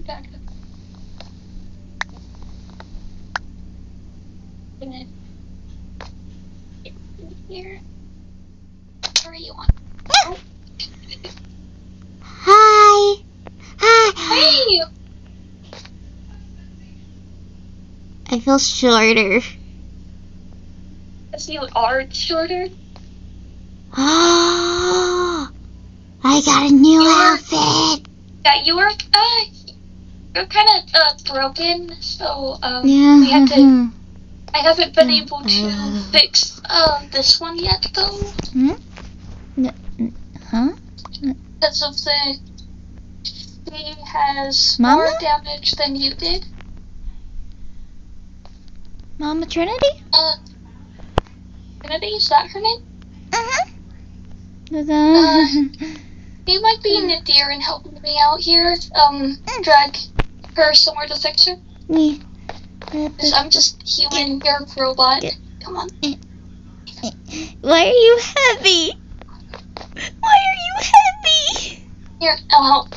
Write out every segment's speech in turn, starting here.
back up. And then get in here. Where are you on? Oh. Hi. Hi. Hey! I feel shorter. Because you are shorter. Oh, I got a new outfit. Yeah, you're kind of broken, so Yeah. we have to. I haven't been able to fix this one yet, though. Huh? Because of she has Mama? more damage than you did. Mama Trinity? Trinity, is that her name? Uh-huh. You might be Nadir and helping me out here. Drag her somewhere to fix her. Yeah. Because I'm just human, you're a robot. Come on. Why are you heavy? Why are you heavy? Here, I'll help.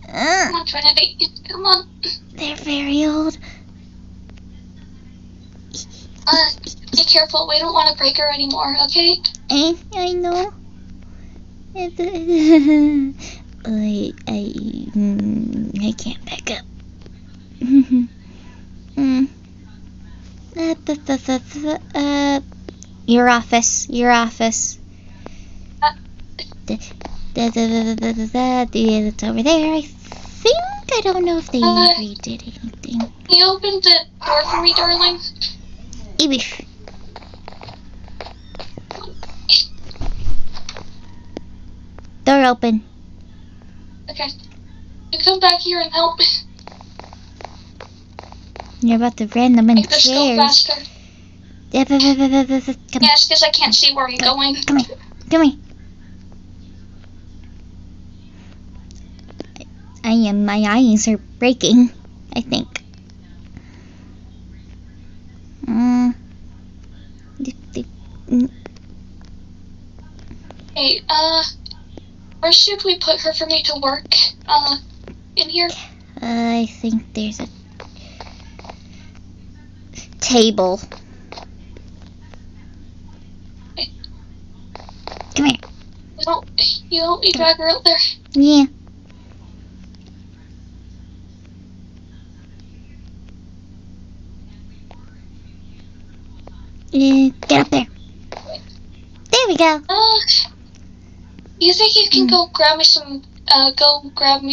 Come on, Trinity. Come on. They're very old. Be careful. We don't want to break her anymore, okay? I know. I can't back up. Your office. It's over there. I don't know if they redid anything. Can you open the door for me, darling? Ibish. Door open. Okay. You come back here and help. You're about to ram them in Make this go chairs. faster. Come Yes, because I can't see where I'm going. Come here. My eyes are breaking, I think. Hey, where should we put her for me to work? In here? I think there's a table. Okay. Come here. You help me drag her out there? Yeah. Get up there. There we go. You think you can go grab me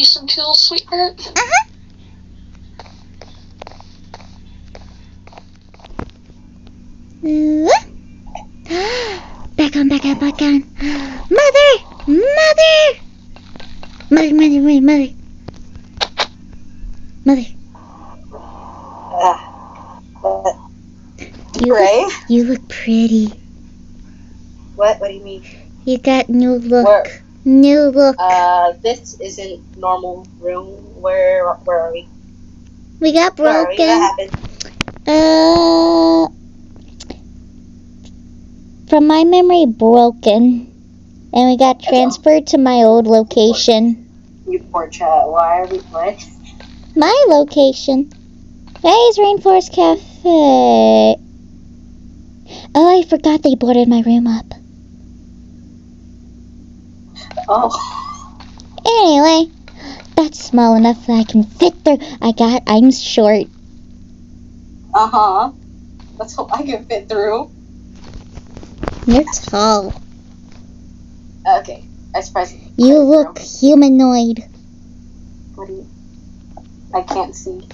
some tools, sweetheart? Back on. Mother. You look pretty. What do you mean? You got new look. Where? New look. This isn't normal room. Where are we? We got broken. What happened? From my memory, broken. And we got transferred to my old location. You poor child. Why are we, what? My location. Hey, Rainforest Cafe. Oh, I forgot they boarded my room up. Oh. Anyway, that's small enough that I can fit through. I'm short. That's all I can fit through. You're tall. Okay, I suppose. You look humanoid. What do you? I can't see.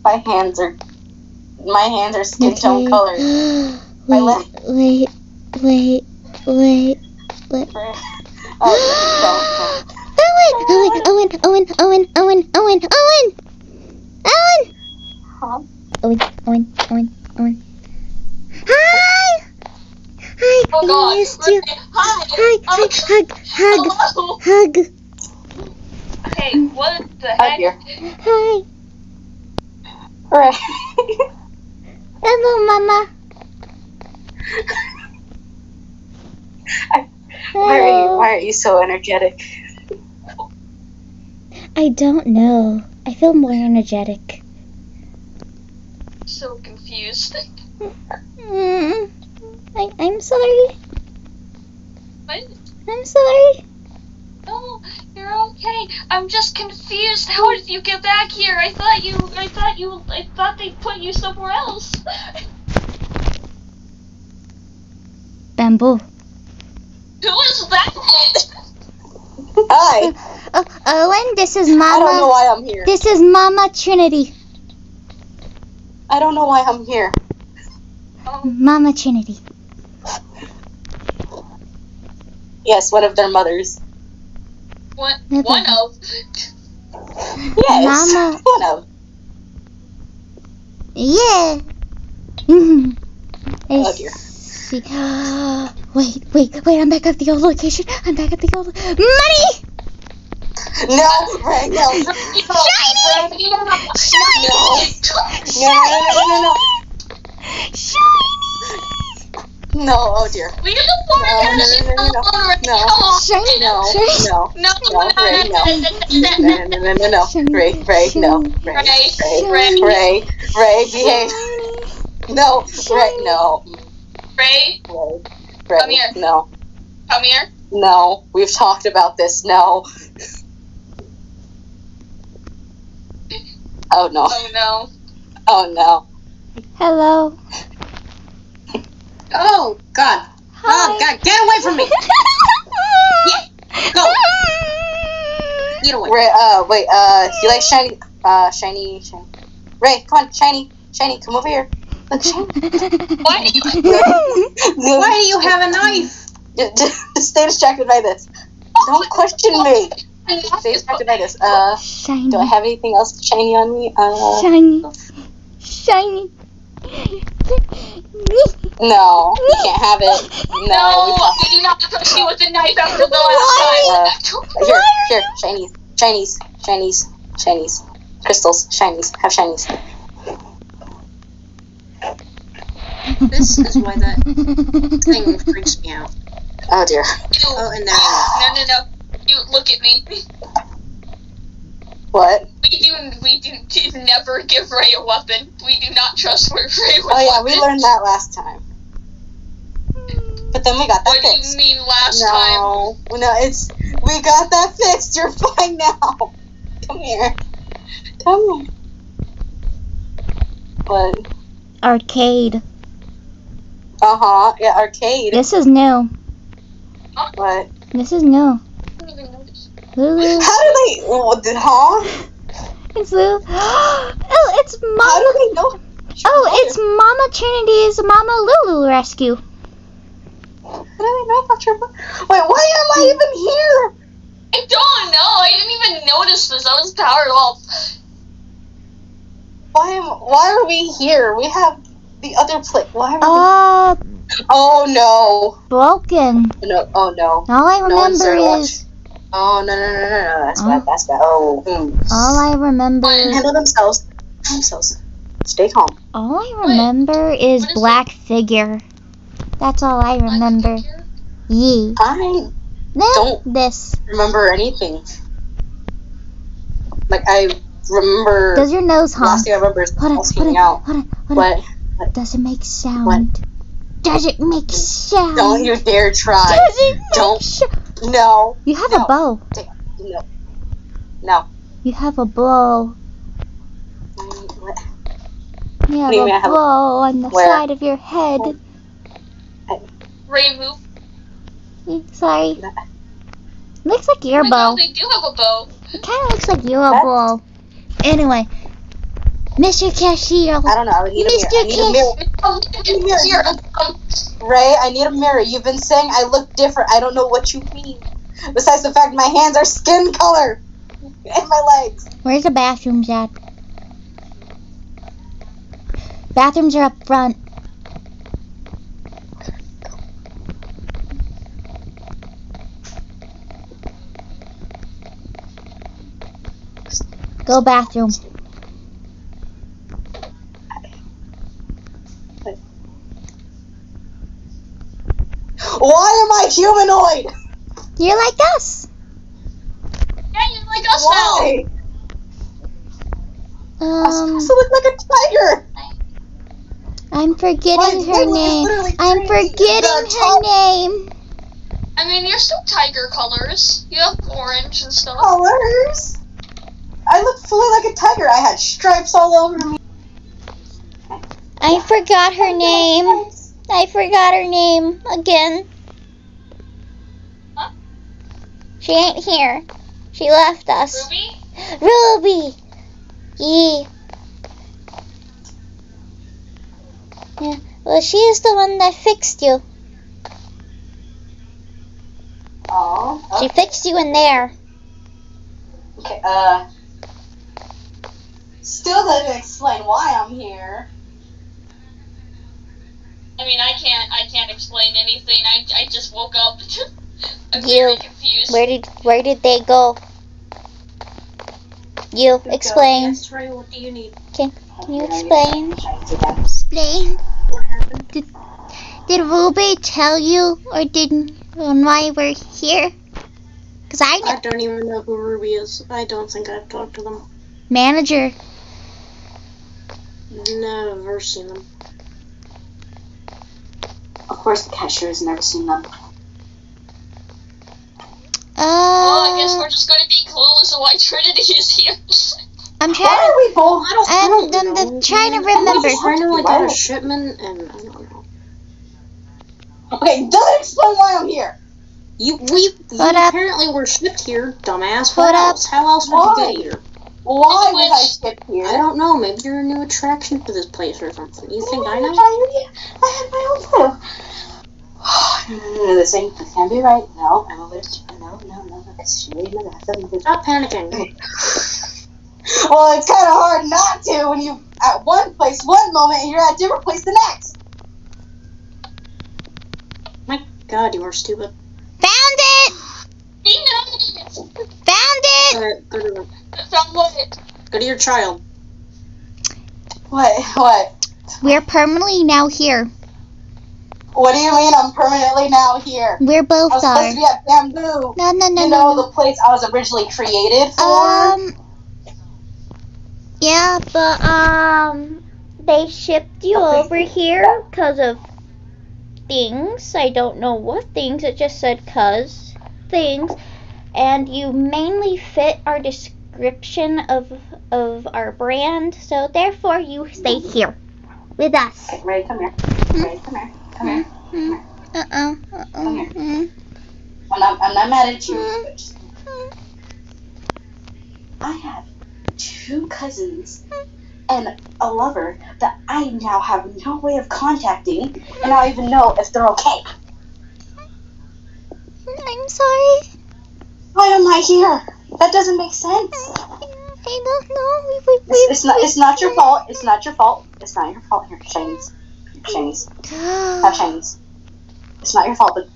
My hands are skin tone colored. Wait. Owen. Hi! Oh God. I missed you. Hi. Hug. Hey, what the heck? Here. Hi. Alright. Hello, Mama. Why Why are you so energetic? I don't know. I feel more energetic. So confused. I'm sorry. What? I'm sorry. No, you're okay. I'm just confused. How did you get back here? I thought they put you somewhere else. Bamboo. Who is that? Hi. Owen, this is I don't know Mama. why I'm here. This is Mama Trinity. I don't know why I'm here. Mama Trinity. Yes, one of their mothers. One Never. of. Yes, Mama. one of. Yeah. Oh dear. See. Wait. I'm back at the old location. Money! No, right, no. Shiny! No. Shiny! No, oh dear. We don't want to No. Shiny! No, Shiny! no. No. Ray, no. No. Ray, no. Ray, behave. No, Ray, no. Ray, Ray, Come here. no. come here. No, we've talked about this, no. Oh no. Oh no. Oh no. Hello. Oh God. Oh God, get away from me! Go! Get away. Ray, wait, you like shiny, shiny. Ray, come on, shiny, come over here. Look, shiny. Why do you have a knife? Just stay distracted by this. Don't question me. Stay distracted by this. Shiny. Do I have anything else shiny on me? Shiny. No, you can't have it. No, we do not trust you with the knife after the last time. Here, shinies, crystals, shinies, have shinies. This is why that thing freaks me out. Oh dear. Oh, and there. No. You look at me. What? We do never give Ray a weapon. We do not trust Ray with Oh yeah, we weapons. learned that last time. But then we got that What do fixed. you mean last time? No, we got that fixed. You're fine now. Come here. What? Arcade. Yeah, arcade. This is new. What? This is new. I didn't even notice. Lulu. How do they? It's Lulu. Oh, it's How Mama. do they know? Oh, it's Mama Trinity's Mama Lulu rescue. How do they know about your? Wait, why am I even here? I don't know. I didn't even notice this. I was powered off. Why are we here? We have the other place. Why are we? Oh no. Broken. No. Oh no. All I No one's there to remember watch. is. Oh no. That's bad. That's bad. Oh. All I remember. Handle themselves. Stay calm. All I remember is What is black figure. That's all I remember. Yee. I Don't- This. remember anything. Like I remember. Does your nose hum? Last thing I remember is Hold us on. hanging out. Hold on. What? Does it make sound? Does it make sound? Don't you dare try. Does it make Don't. sound? No. You have No. a bow. No. You have a bow. What? You have do you mean I a have a- bow on the Where? side of your head. Ray, move. Sorry. Looks like your Oh my bow. God, they do have a bow. It kind of looks like your What? bow. Anyway, Mr. Cashier. I don't know. I would need a mirror. I need a mirror. Here, Ray, I need a mirror. You've been saying I look different. I don't know what you mean. Besides the fact my hands are skin color. And my legs. Where's the bathrooms at? Bathrooms are up front. Go bathroom. Why am I humanoid? You're like us. Yeah, you're like us now. Why? I'm supposed to look like a tiger. I'm forgetting My her sibling is name. literally I'm turning forgetting the her name. I mean, you're still tiger colors. You have orange and stuff. Colors. I look fully like a tiger. I had stripes all over me. I forgot her name. I forgot her name again. Huh? She ain't here. She left us. Ruby? Ruby. Yeah. Yeah. Well, she is the one that fixed you. Oh. She fixed you in there. Okay. Still doesn't explain why I'm here. I mean, I can't explain anything. I just woke up. I'm You. very confused. Where did they go? You explain. Yes, Ray, what do you need? Can you explain? Explain. What happened? Did Ruby tell you or didn't why we're here? Cause I know. I don't even know who Ruby is. I don't think I've talked to them. Manager. Never seen them. Of course, the cashier has never seen them. Well, I guess we're just gonna be clueless of why Trinity is here. I'm Why trying. are we both? I'm trying to remember. I'm trying to like get a shipment, and I don't know. Okay, doesn't explain why I'm here. You Hold up. apparently were shipped here, dumbass. Hold What up. else? How else would Why? you get here? Why was I shipped here? I don't know. Maybe you're a new attraction to this place or something. You think I know? I had my own clue. No, this can't be right. No, I'm a little. No, because she made my bathroom. Stop panicking. Well, it's kind of hard not to when you at one place one moment and you're at a different place the next. My God, you are stupid. Found it. He knows. Found it. From what? Go to your child. What? We're permanently now here. What do you mean I'm permanently now here? We're both I was are. supposed to be at Bamboo. No. You know, the place I was originally created for? Yeah, but, they shipped you over here because of things. I don't know what things. It just said cuz things. And you mainly fit our description of our brand. So, therefore, you stay here with us. Okay, Ray, come here. Ray, come here. Come here. Come here. I'm not mad at you. But just... I have 2 cousins and a lover that I now have no way of contacting, and I don't even know if they're okay. I'm sorry. Why am I here? That doesn't make sense. I don't know. It's not your fault. It's not your fault. It's not your fault. Here, shinies. Shinies. Have shinies. It's not your fault, but...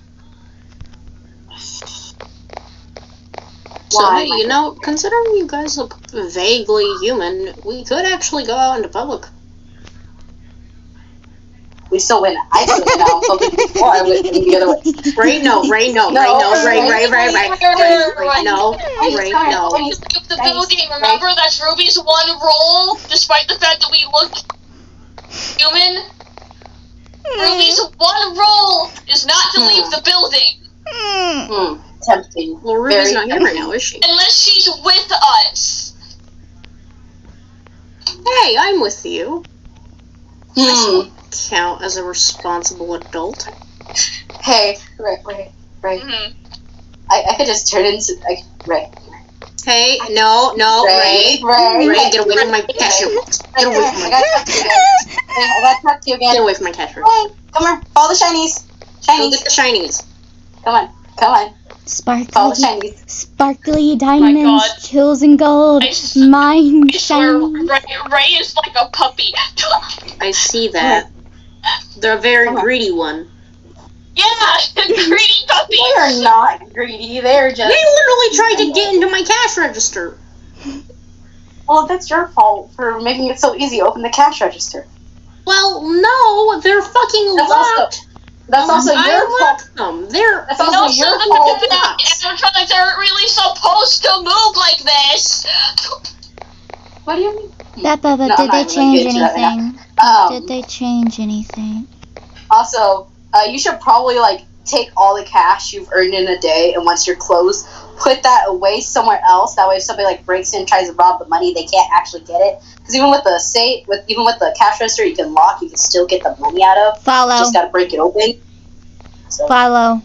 So, hey, you know, considering you guys look vaguely human, we could actually go out into public. We still win. I still win out in public before I went the other way. Ray, no. Ray, no. No. Ray, no. The building, remember that's Ruby's one rule, despite the fact that we look human? Ruby's one rule is not to leave the building. Tempting. Well, Ruby's not here right now, is she? Unless she's with us. Hey, I'm with you. Count as a responsible adult. Hey, Ray. Mm-hmm. I could just turn into... Ray. Hey, no, Ray. Ray, get away from my cashier. Get away from my cashier. I gotta talk to you again. Get away from my cashier. Hey, come here. Follow the shinies. Go get the shinies. Come on. Follow the Sparkly, shinies. sparkly God. diamonds, chosen gold, mine I swear, shiny. Ray is like a puppy. I see that. They're a very greedy one. Yeah, greedy puppy. They're not greedy. They're just... They literally tried to get into my cash register. Well, that's your fault for making it so easy to open the cash register. Well, no, they're fucking That's locked. That's also your fault. That's also your fault. Animatronics aren't really supposed to move like this. What do you mean? Did they change anything? Did they change anything? Also, you should probably like take all the cash you've earned in a day, and once you're closed, put that away somewhere else. That way, if somebody like breaks in and tries to rob the money, they can't actually get it. Because even with the even with the cash register, you can lock. You can still get the money out of. Follow. You just gotta break it open. So. Follow.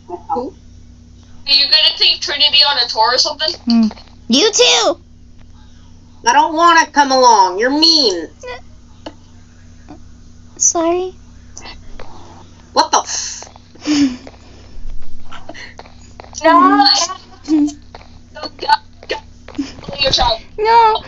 Are you gonna take Trinity on a tour or something? You too. I don't want to come along. You're mean. Sorry. What the No. Your child. No.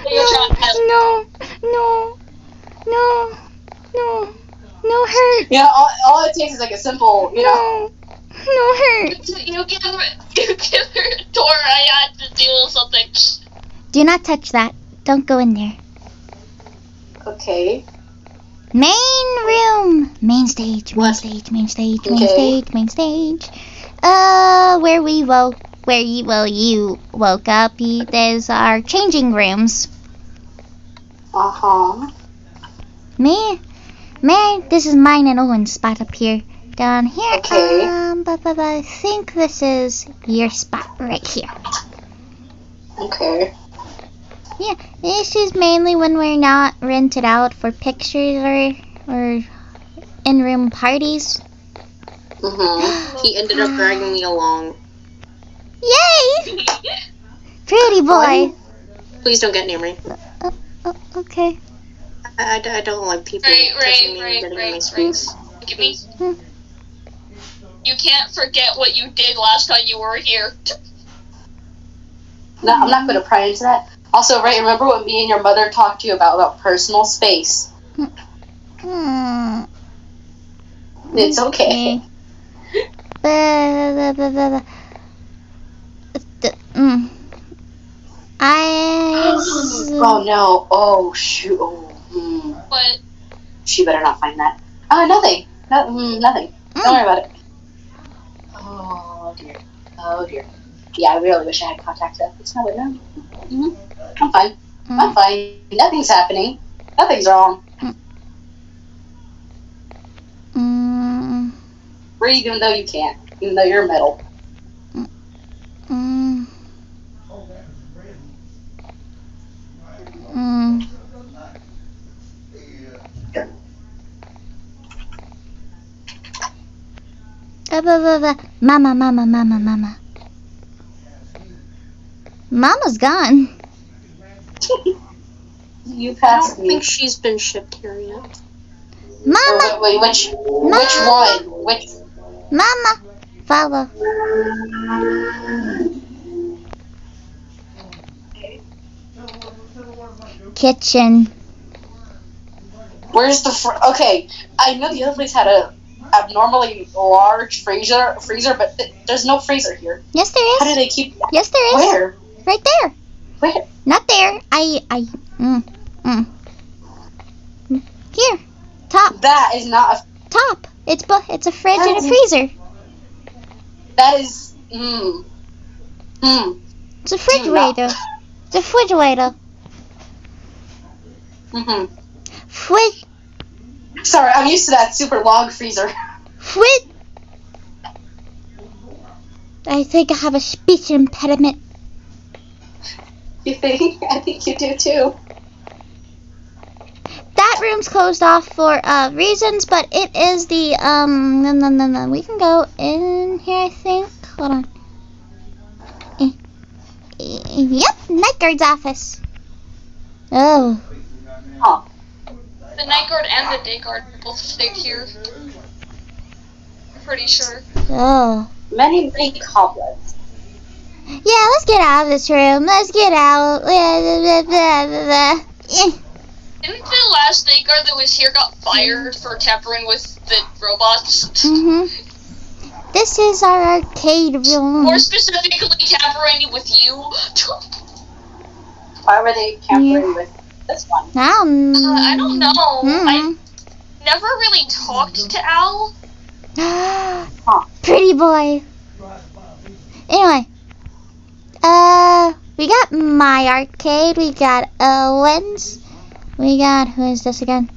No hurt. Yeah, all it takes is like a simple, No hurt. You give her a tour. I had to deal with something. Do not touch that. Don't go in there. Okay. Main room. Main stage. Where you woke up. There's our changing rooms. Man, this is mine and Owen's spot up here. Down here. Okay. But I think this is your spot right here. Okay. Yeah, this is mainly when we're not rented out for pictures or in-room parties. He ended up dragging me along. Yay! Pretty boy. Please don't get near me. Okay. I don't like people touching me and getting in my space. Look at me. You can't forget what you did last time you were here. No, I'm not going to pry into that. Also, Ray, remember what me and your mother talked to you about personal space? It's okay. Oh no! Oh shoot! What? She better not find that. Nothing. Nothing. Don't worry about it. Oh dear. Oh dear. Yeah, I really wish I had contacts up. It's not no. I'm fine. I'm fine. Nothing's happening. Nothing's wrong. Breathe even though you can't. Even though you're metal. Mama. Mama's gone. You passed I don't me. think she's been shipped here yet. Mama. Wait, which one? Which? Mama. Follow. Kitchen. Where's the okay? I know the other place had a abnormally large freezer, but there's no freezer here. Yes, there is. How do they keep? Yes, there is. Where? Right there. Where? Not there. Here. Top. That is not a. Top. It's a fridge and a freezer. That is. It's a refrigerator. It's a refrigerator. Fridge. Sorry, I'm used to that super long freezer. Fridge. I think I have a speech impediment. You think? I think you do too. That room's closed off for reasons, but it is the no. We can go in here, I think. Hold on. Yep, night guard's office. Oh. Huh. The night guard and the day guard both stay here. I'm pretty sure. Oh. Many cobwebs. Yeah, let's get out of this room. Let's get out. Didn't the last day guard that was here got fired for tampering with the robots? This is our arcade room. More specifically, tampering with you. Why were they tampering with this one? I don't know. never really talked to Al. Pretty boy. Anyway, we got My Arcade, we got Owen's, we got, who is this again?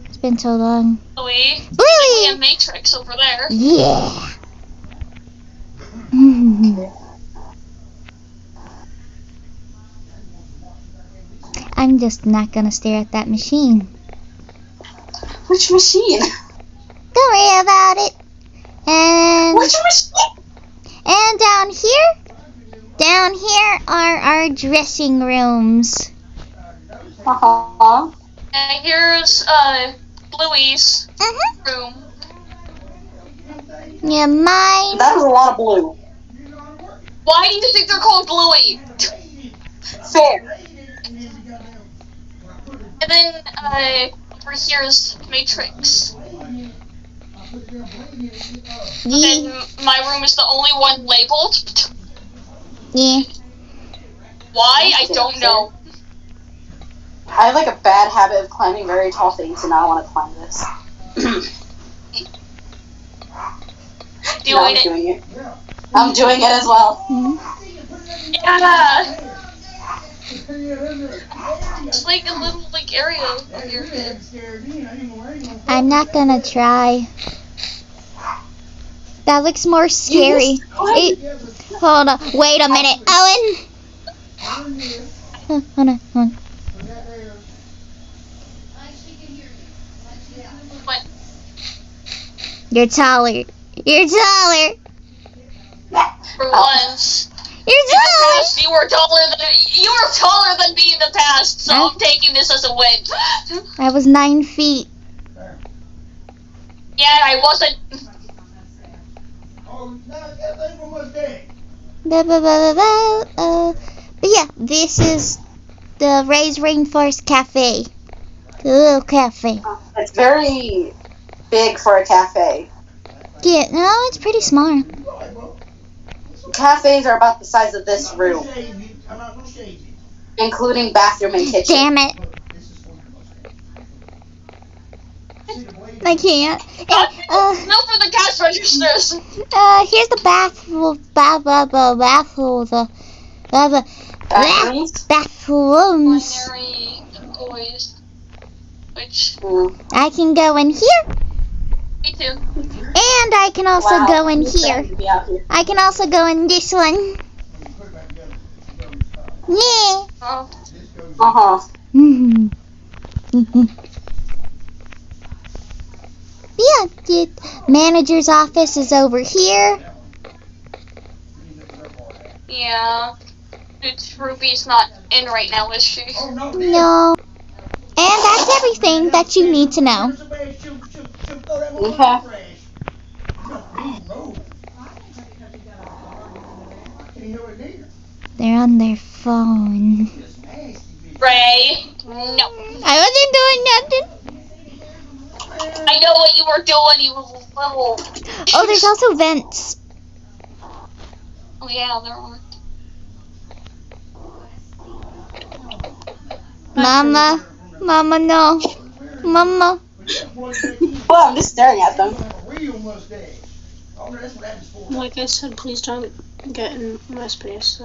It's been so long. Bluey. Bluey! And Matrix over there. Yeah. I'm just not gonna stare at that machine. Which machine? Don't worry about it. And Which machine? And down here are our dressing rooms. Uh-huh. And here's Bluey's room. Yeah, mine. That was a lot of blue. Why do you think they're called Bluey? Fair. And then over here's Matrix. Yeah. And my room is the only one labeled. Yeah. Why? I don't know. I have like a bad habit of climbing very tall things, and now I want to climb this. Doing it. Doing it. I'm doing it as well. Yeah. It's like a little area of your head. I'm not gonna try. That looks more scary. Hold on. Wait a minute. Owen! Hold on. What? You're taller. For once. You're In the taller! past, you were taller than me in the past, so I'm taking this as a win. I was 9 feet. Yeah, I wasn't. But yeah, this is the Rainforest Cafe. The little cafe. It's very big for a cafe. Yeah, no, it's pretty small. Cafes are about the size of this room, including bathroom and kitchen. Damn it. I can't. No for the cash registers. Here's the bathrooms. Binary toys. Which, I can go in here, me too. and I can also go in here. I can also go in this one. Yeah. Oh. Uh-huh. Yeah, the manager's office is over here. Yeah. Ruby's not in right now, is she? No. And that's everything that you need to know. Okay. They're on their phone. Ray? No. I wasn't doing nothing. I know what you were doing, you little... Oh, there's also vents. Oh yeah, there are. Mama, no. Mama. Well, I'm just staring at them. Like I said, please don't get in my space.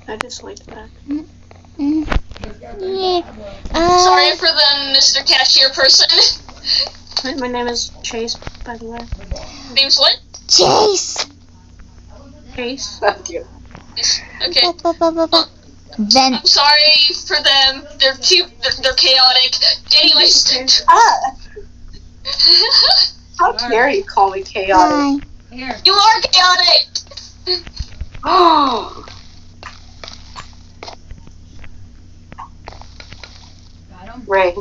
I dislike that. Yeah. Sorry for the Mr. Cashier person. My name is Chase, by the way. Name's what? Chase. Chase. Thank you. Okay. Vent. I'm sorry for them. They're cute. They're chaotic. Anyways. How dare you call me chaotic? Hi. You are chaotic. Oh. Ray.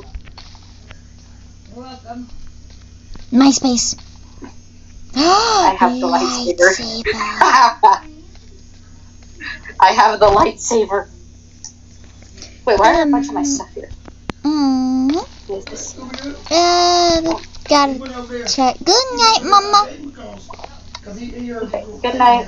MySpace. I have the lightsaber. I have the lightsaber. Wait, why are a bunch of my stuff here? What is this? Gotta check. Good night, Mama. Okay, good night.